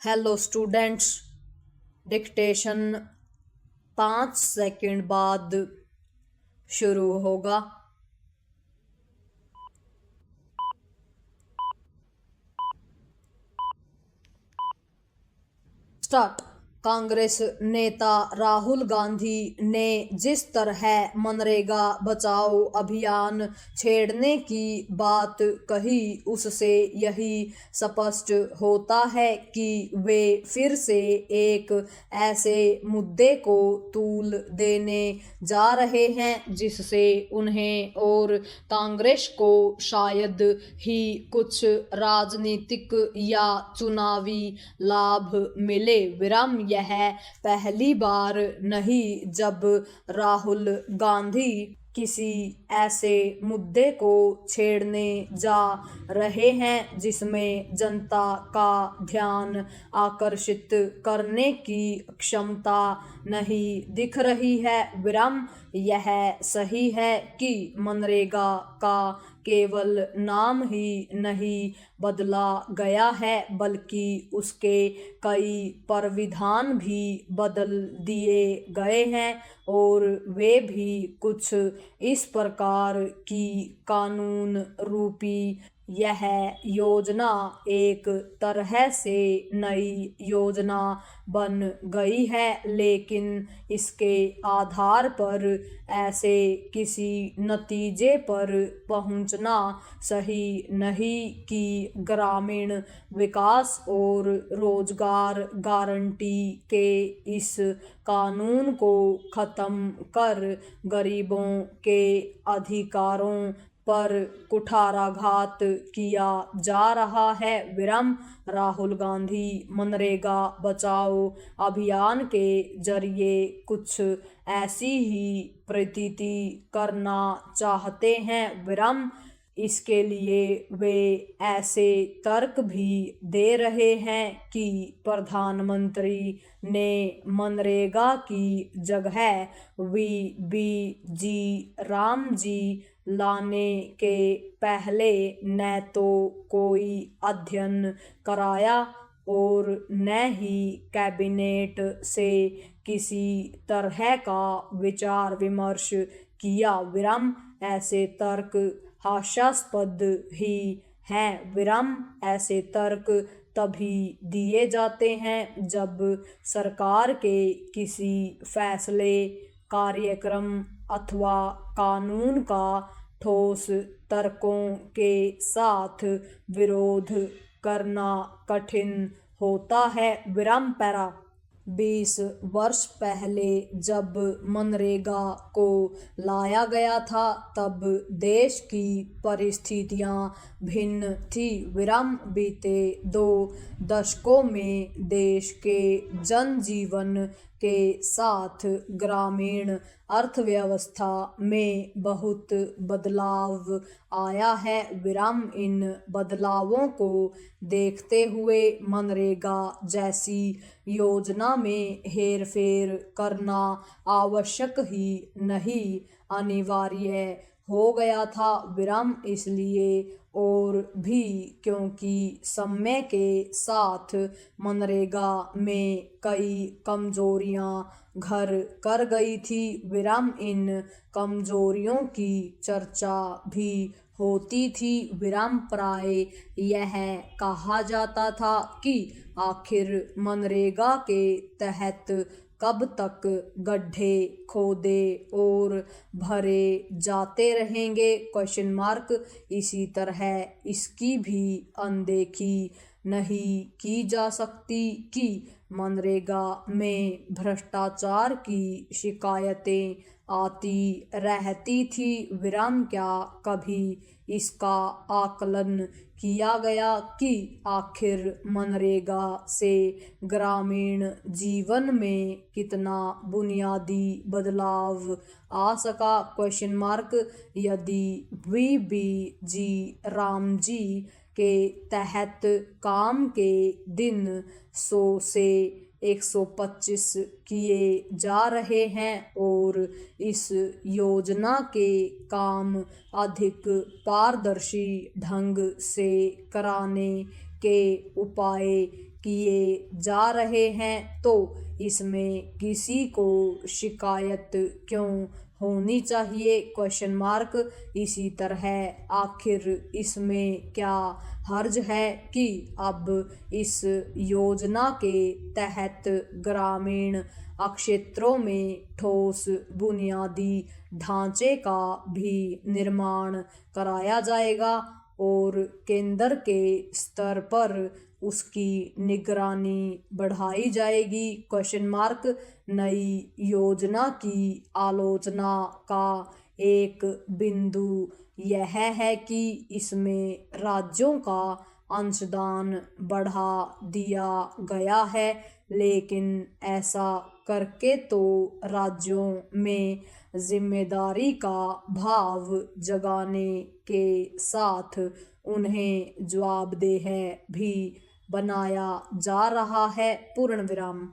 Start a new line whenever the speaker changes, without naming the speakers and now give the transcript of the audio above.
Hello students, dictation 5 second बाद शुरू होगा। स्टार्ट। कांग्रेस नेता राहुल गांधी ने जिस तरह मनरेगा बचाओ अभियान छेड़ने की बात कही, उससे यही स्पष्ट होता है कि वे फिर से एक ऐसे मुद्दे को तूल देने जा रहे हैं जिससे उन्हें और कांग्रेस को शायद ही कुछ राजनीतिक या चुनावी लाभ मिले। विराम यह पहली बार नहीं जब राहुल गांधी किसी ऐसे मुद्दे को छेड़ने जा रहे हैं जिसमें जनता का ध्यान आकर्षित करने की क्षमता नहीं दिख रही है। विराम यह सही है कि मनरेगा का केवल नाम ही नहीं बदला गया है बल्कि उसके कई परिविधान भी बदल दिए गए हैं, और वे भी कुछ इस प्रकार की कानून रूपी यह योजना एक तरह से नई योजना बन गई है, लेकिन इसके आधार पर ऐसे किसी नतीजे पर पहुंचना सही नहीं कि ग्रामीण विकास और रोजगार गारंटी के इस कानून को खत्म कर गरीबों के अधिकारों पर कुठाराघात किया जा रहा है। विराम राहुल गांधी मनरेगा बचाओ अभियान के जरिए कुछ ऐसी ही प्रतीति करना चाहते हैं। विराम इसके लिए वे ऐसे तर्क भी दे रहे हैं कि प्रधानमंत्री ने मनरेगा की जगह वी रामजी लाने के पहले न तो कोई अध्ययन कराया और न ही कैबिनेट से किसी तरह का विचार विमर्श किया। विराम ऐसे तर्क हास्यास्पद ही हैं। विराम ऐसे तर्क तभी दिए जाते हैं जब सरकार के किसी फैसले, कार्यक्रम अथवा कानून का ठोस तर्कों के साथ विरोध करना कठिन होता है। विराम पैरा 20 वर्ष पहले जब मनरेगा को लाया गया था तब देश की परिस्थितियां भिन्न थी। विराम बीते 2 दशकों में देश के जनजीवन के साथ ग्रामीण अर्थव्यवस्था में बहुत बदलाव आया है। विराम इन बदलावों को देखते हुए मनरेगा जैसी योजना में हेरफेर करना आवश्यक ही नहीं, अनिवार्य हो गया था। विराम इसलिए और भी क्योंकि समय के साथ मनरेगा में कई कमजोरियां घर कर गई थी। विराम इन कमजोरियों की चर्चा भी होती थी। विराम प्राय यह कहा जाता था कि आखिर मनरेगा के तहत कब तक गड्ढे खोदे और भरे जाते रहेंगे? इसी तरह इसकी भी अनदेखी नहीं की जा सकती कि मनरेगा में भ्रष्टाचार की शिकायतें आती रहती थी। विराम क्या कभी इसका आकलन किया गया कि आखिर मनरेगा से ग्रामीण जीवन में कितना बुनियादी बदलाव आ सका? यदि रामजी के तहत काम के दिन 100 से 125 किए जा रहे हैं और इस योजना के काम अधिक पारदर्शी ढंग से कराने के उपाय किए जा रहे हैं तो इसमें किसी को शिकायत क्यों होनी चाहिए? Question mark. इसी तरह आखिर इसमें क्या हर्ज है कि अब इस योजना के तहत ग्रामीण क्षेत्रों में ठोस बुनियादी ढांचे का भी निर्माण कराया जाएगा और केंद्र के स्तर पर उसकी निगरानी बढ़ाई जाएगी? Question mark. नई योजना की आलोचना का एक बिंदु यह है कि इसमें राज्यों का अंशदान बढ़ा दिया गया है, लेकिन ऐसा करके तो राज्यों में जिम्मेदारी का भाव जगाने के साथ उन्हें जवाबदेह भी बनाया जा रहा है। पूर्ण विराम।